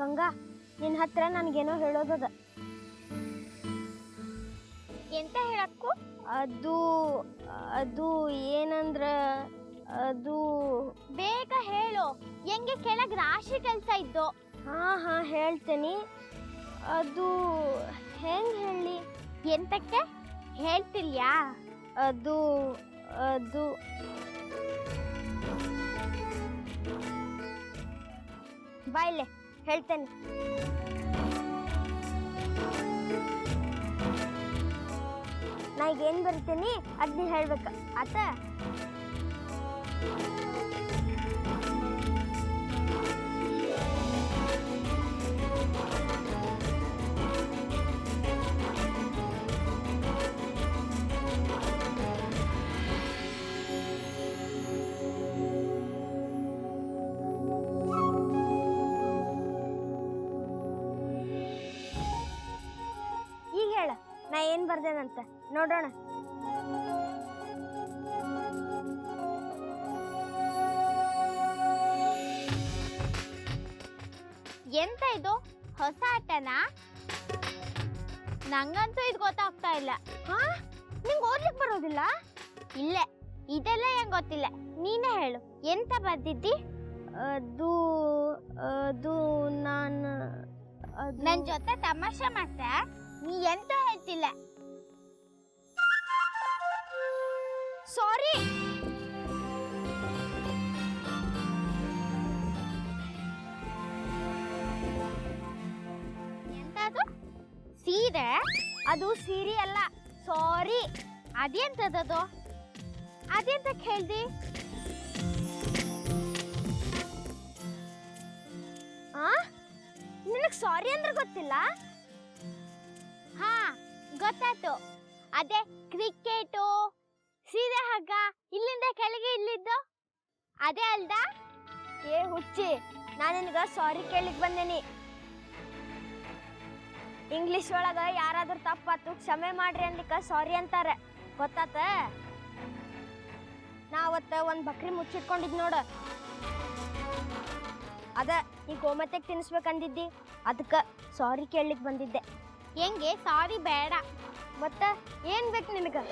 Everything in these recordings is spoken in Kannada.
ಗಂಗಾ, ನಿನ್ನ ಹತ್ರ ನನಗೇನೋ ಹೇಳೋದದ. ಎಂತ ಹೇಳಕ್ಕು? ಅದು ಅದು ಏನಂದ್ರ ಅದು ಬೇಗ ಹೇಳು. ಹೆಂಗೆ ಕೆಳಗೆ ರಾಶಿ ಕೆಲಸ ಇದ್ದು. ಹಾ ಹೇಳ್ತೇನೆ. ಅದು ಹೆಂಗೆ ಹೇಳಿ? ಎಂತಕ್ಕೆ ಹೇಳ್ತಿಲ್ಯಾ? ಅದು ಅದು ಬಾಯ್ಲೆ ಹೇಳ್ತೇನೆ. ನಾ ಈಗ ಏನು ಬರಿತೀನಿ ಅದು ನೀ ಹೇಳ್ಬೇಕು ಆತ? ಈಗ ಹೇಳ ನಾ ಏನು ಬರ್ದೇನಂತ ನೋಡೋಣ. ಎಂತ ಇದು, ಹೊಸ ಆಟನಾ? ನಂಗಂತೂ ಇದು ಗೊತ್ತಾಗ್ತಾ ಇಲ್ಲ. ಹಾ, ನಿಂಗೆ ಓದ್ಲಿಕ್ಕೆ ಬರೋದಿಲ್ಲ? ಇಲ್ಲ, ಇದೆಲ್ಲ ಹೆಂಗ್ ಗೊತ್ತಿಲ್ಲ. ನೀನೇ ಹೇಳು, ಎಂತ ಬರ್ದಿದ್ದಿ? ಅದು ಅದು ನಾನು ನನ್ ಜೊತೆ ತಮಾಷೆ ಮಾಡ್ತಾ? ನೀ ಎಂತ ಹೇಳ್ತಿಲ್ಲ. ಸಾರಿ. ಎಂತದು? ಸೀರೆ? ಅದು ಸೀರೆ ಅಲ್ಲ, ಸಾರಿ. ಅದೆಂತದದು? ಅದೆಂತಕ್ಕೆ ಹೇಳ್ದಿ? ನಿನಗೆ ಸಾರಿ ಅಂದ್ರೆ ಗೊತ್ತಿಲ್ಲ? ಹಾ, ಗೊತ್ತಾಯ್ತು. ಅದೇ ಕ್ರಿಕೆಟು, ಸೀರೆ ಹಗ್ಗ ಇಲ್ಲಿಂದ ಕೆಳಗೆ ಇಲ್ಲಿದ್ದು ಅದೇ ಅಲ್ದ? ಏ ಹುಚ್ಚಿ, ನಾನು ನಿನಗೆ ಸಾರಿ ಕೇಳಿಕ್ ಬಂದೇನಿ. ಇಂಗ್ಲಿಷ್ ಒಳಗ ಯಾರಾದ್ರೂ ತಪ್ಪಾತು ಕ್ಷಮೆ ಮಾಡ್ರಿ ಅನ್ಲಿಕ್ಕ ಸಾರಿ ಅಂತಾರೆ, ಗೊತ್ತಾತ? ನಾ ಅವತ್ತ ಒಂದು ಬಕ್ರಿ ಮುಚ್ಚಿಟ್ಕೊಂಡಿದ್ ನೋಡು, ಅದ ಈ ಗೋಮತೆಗೆ ತಿನ್ನಿಸ್ಬೇಕಂದಿದ್ದಿ, ಅದಕ್ಕೆ ಸಾರಿ ಕೇಳಲಿಕ್ಕೆ ಬಂದಿದ್ದೆ. ಹೆಂಗೆ ಸಾರಿ ಬೇಡ, ಮತ್ತ ಏನ್ ಬೇಕು ನಿನಗೆ?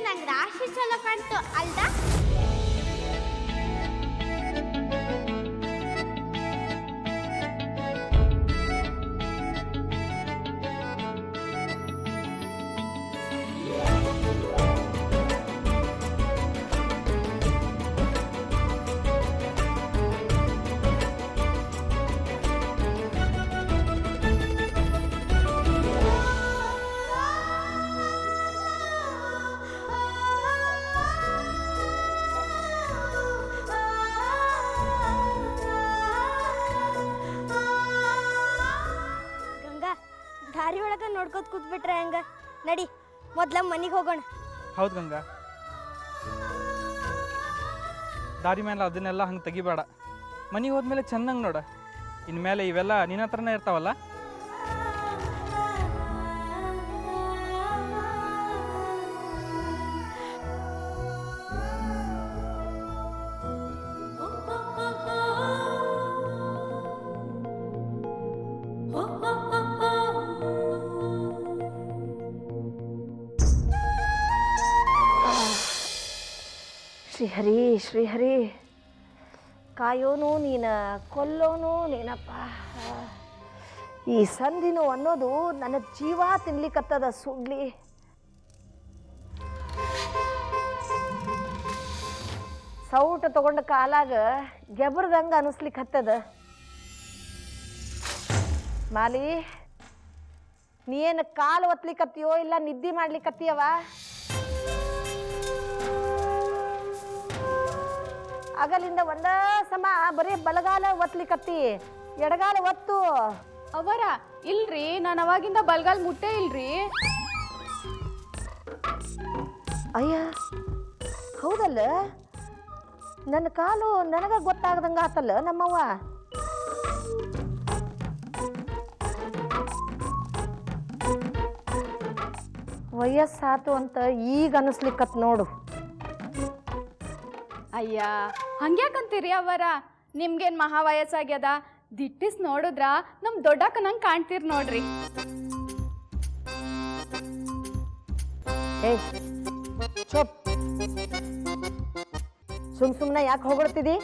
ನಂಗೆ ರಾಶಿ ಚಲೋ ಕಾಣ್ತು ಅಲ್ದ? ದಾರಿ ಒಳಗ ನೋಡ್ಕೋತ ಕೂತ್ಬಿಟ್ರೆ ಹಂಗ? ನಡಿ ಮೊದ್ಲ ಮನೆಗೆ ಹೋಗೋಣ. ಹೌದು ಗಂಗಾ, ದಾರಿ ಮೇಲೆ ಅದನ್ನೆಲ್ಲ ಹಂಗೆ ತೆಗಿಬೇಡ. ಮನೆಗೆ ಹೋದ್ಮೇಲೆ ಚೆನ್ನಾಗಿ ನೋಡ. ಇನ್ಮೇಲೆ ಇವೆಲ್ಲ ನಿನ್ನ ಹತ್ರನೇ ಇರ್ತಾವಲ್ಲ. ಶ್ರೀಹರಿ ಶ್ರೀಹರಿ, ಕಾಯೋನು ನೀನ, ಕೊಲ್ಲೋನು ನೀನಪ್ಪ. ಈ ಸಂಧಿನು ಅನ್ನೋದು ನನ್ನ ಜೀವ ತಿನ್ಲಿಕ್ಕತ್ತದ ಸುಡ್ಲಿ. ಸೌಟ ತಗೊಂಡ ಕಾಲಾಗ ಗೆಬರ್ದಂಗ ಅನಿಸ್ಲಿಕ್ಕೆ ಹತ್ತದ. ಮಾಲಿ, ನೀ ಏನು ಕಾಲು ಒತ್ಲಿಕತ್ತೀಯೋ ಇಲ್ಲ ನಿದ್ದೆ ಮಾಡ್ಲಿಕ್ಕತ್ತೀಯವ? ಆಗಲಿಂದ ಒಂದ ಸಮ ಬರೀ ಬಲಗಾಲ ಒತ್ಲಿಕತ್ತಿ, ಎಡಗಾಲ ಒತ್ತು. ಅವರ ಇಲ್ರಿ, ನಾನು ಅವಾಗಿಂದ ಬಲ್ಗಾಲ್ ಮುಟ್ಟೆ ಇಲ್ರಿ. ಅಯ್ಯ ಹೌದಲ್ಲ, ನನ್ನ ಕಾಲು ನನಗ ಗೊತ್ತಾಗದಂಗ ಆತಲ್ಲ ನಮ್ಮವ್ವ. ವಯಸ್ಸಾತು ಅಂತ ಈಗ ಅನಿಸ್ಲಿಕ್ಕತ್ ನೋಡು. ಅಯ್ಯ ಹಂಗ್ಯಾಕಂತೀರಿ ಅವರ, ನಿಮ್ಗೇನ್ ಮಹಾ ವಯಸ್ಸಾಗ್ಯದ? ದಿಟ್ಟಿಸ್ ನೋಡಿದ್ರ ನಮ್ ದೊಡ್ಡಕ್ಕನಂಗ್ ಕಾಣ್ತೀರ್ ನೋಡ್ರಿ. ಏ ಚುಪ್, ಸುಮ್ನೆ ಯಾಕೆ ಹೊಗಳ್ತಿದಿ?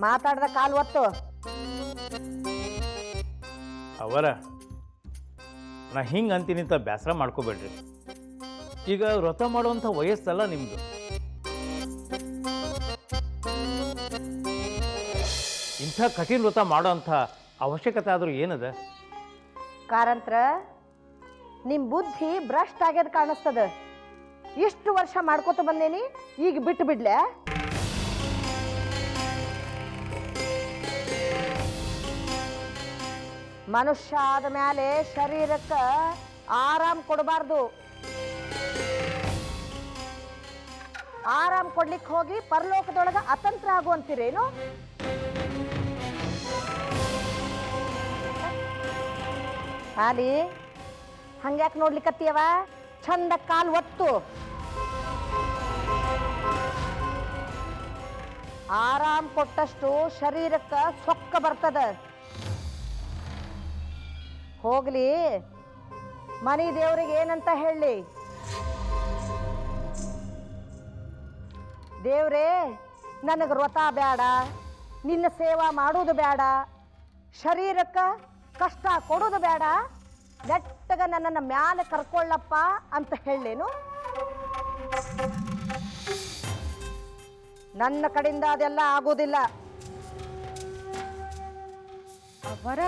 ಮಾತಾಡ್ದ ಕಾಲು ಒತ್ತು. ಅವರ ನಾ ಹಿಂಗೆ ಅಂತೀನಿ ಅಂತ ಬೇಸರ ಮಾಡ್ಕೋಬೇಡ್ರಿ. ಈಗ ವ್ರತ ಮಾಡುವಂಥ ವಯಸ್ಸಲ್ಲ ನಿಮ್ಮದು. ಇಂಥ ಕಠಿಣ ವ್ರತ ಮಾಡೋಂಥ ಅವಶ್ಯಕತೆ ಆದರೂ ಏನದ? ಕಾರಂತ್ರ, ನಿಮ್ ಬುದ್ಧಿ ಭ್ರಷ್ಟ ಆಗ್ಯದ ಕಾಣಿಸ್ತದ. ಇಷ್ಟು ವರ್ಷ ಮಾಡ್ಕೋತ ಬಂದೇನಿ, ಈಗ ಬಿಟ್ಟು ಬಿಡ್ಲೆ? ಮನುಷ್ಯ ಆದ ಮೇಲೆ ಶರೀರಕ್ಕೆ ಆರಾಮ್ ಕೊಡಬಾರ್ದು. ಆರಾಮ್ ಕೊಡ್ಲಿಕ್ಕೆ ಹೋಗಿ ಪರಲೋಕದೊಳಗ ಅತಂತ್ರ ಆಗುವಂತೀರೇನು? ಹಾಲಿ ಹಂಗ್ಯಾಕೆ ನೋಡ್ಲಿಕ್ಕತ್ತೀಯವ? ಚಂದ ಕಾಲು ಒತ್ತು. ಆರಾಮ್ ಕೊಟ್ಟಷ್ಟು ಶರೀರಕ್ಕೆ ಸೊಕ್ಕ ಬರ್ತದ. ಹೋಗ್ಲಿ, ಮನಿ ದೇವ್ರಿಗೆ ಏನಂತ ಹೇಳಿ? ದೇವ್ರೇ, ನನಗೆ ವ್ರತ ಬೇಡ, ನಿನ್ನ ಸೇವಾ ಮಾಡೋದು ಬೇಡ, ಶರೀರಕ್ಕೆ ಕಷ್ಟ ಕೊಡೋದು ಬೇಡ, ನೆಟ್ಟಗ ನನ್ನನ್ನು ಮ್ಯಾಲ ಕರ್ಕೊಳ್ಳಪ್ಪ ಅಂತ ಹೇಳೇನು? ನನ್ನ ಕಡೆಯಿಂದ ಅದೆಲ್ಲ ಆಗೋದಿಲ್ಲ. ಅವರ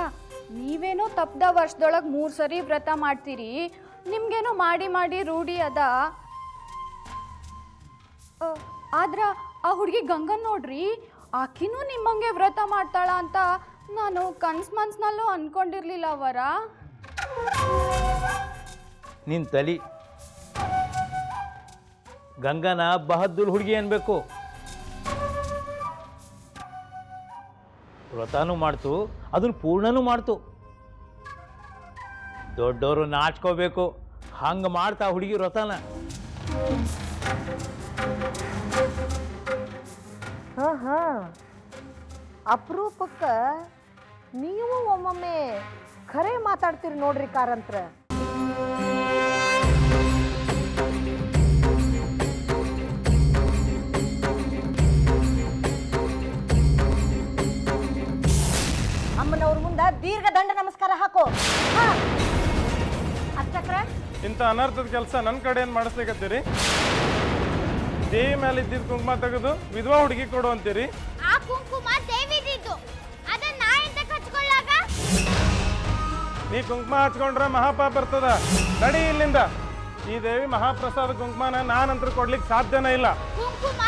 ನೀವೇನೋ ತಪ್ಪದ ವರ್ಷದೊಳಗೆ 3 ಸರಿ ವ್ರತ ಮಾಡ್ತೀರಿ, ನಿಮ್ಗೇನೋ ಮಾಡಿ ಮಾಡಿ ರೂಢಿ ಅದ. ಆದ್ರ ಆ ಹುಡುಗಿ ಗಂಗನ್ ನೋಡ್ರಿ, ಆಕಿನೂ ನಿಮ್ಮಂಗೆ ವ್ರತ ಮಾಡ್ತಾಳ ಅಂತ ನಾನು ಮನ್ಸ್ನಲ್ಲೂ ಅನ್ಕೊಂಡಿರ್ಲಿಲ್ಲ ಅವರ. ನಿನ್ನ ತಲಿ ಗಂಗನ ಬಹದ್ದೂರ್ ಹುಡುಗಿ ಅನ್ಬೇಕು. ವ್ರತನೂ ಮಾಡ್ತು, ಅದನ್ನ ಪೂರ್ಣನೂ ಮಾಡ್ತು. ದೊಡ್ಡವರು ನಾಚ್ಕೋಬೇಕು, ಹಂಗೆ ಮಾಡ್ತಾ ಹುಡುಗಿ ವ್ರತನ. ಹಾ ಅಪರೂಪಕ್ಕ ನೀವು ಒಮ್ಮೊಮ್ಮೆ ಖರೆ ಮಾತಾಡ್ತೀರಿ ನೋಡ್ರಿ ಕಾರಂತ್ರ. ಅಮ್ಮನವ್ರ ಮುಂದ ದೀರ್ಘ ದಂಡ ನಮಸ್ಕಾರ ಹಾಕೋ. ಅಷ್ಟಕ್ರ ಇಂಥ ಅನರ್ಥದ ಕೆಲಸ ನನ್ನ ಕಡೆ ಏನು ಮಾಡಿಸ್ಲಿಕತ್ತೀರಿ? ದೇವಿ ಮೇಲೆ ಇದ್ದಿದ್ದು ಕುಂಕುಮ ತೆಗೆದು ವಿಧವಾ ಹುಡುಗಿ ಕೊಡು ಅಂತೀರಿ? ಆ ಕುಂಕುಮ ದೇವಿದಿದ್ದು, ಅದನ್ನ ನಾ ಎಂತ ಹಚ್ಕೊಳ್ಳಾಗ? ನೀ ಕುಂಕುಮ ಹಚ್ಕೊಂಡ್ರೆ ಮಹಾಪಾಪ ಬರ್ತದ. ನಡಿ ಇಲ್ಲಿಂದ. ಈ ದೇವಿ ಮಹಾಪ್ರಸಾದ ಕುಂಕುಮನ ನಾನಂತರ ಕೊಡ್ಲಿಕ್ಕೆ ಸಾಧ್ಯನೇ ಇಲ್ಲ. ಕುಂಕುಮ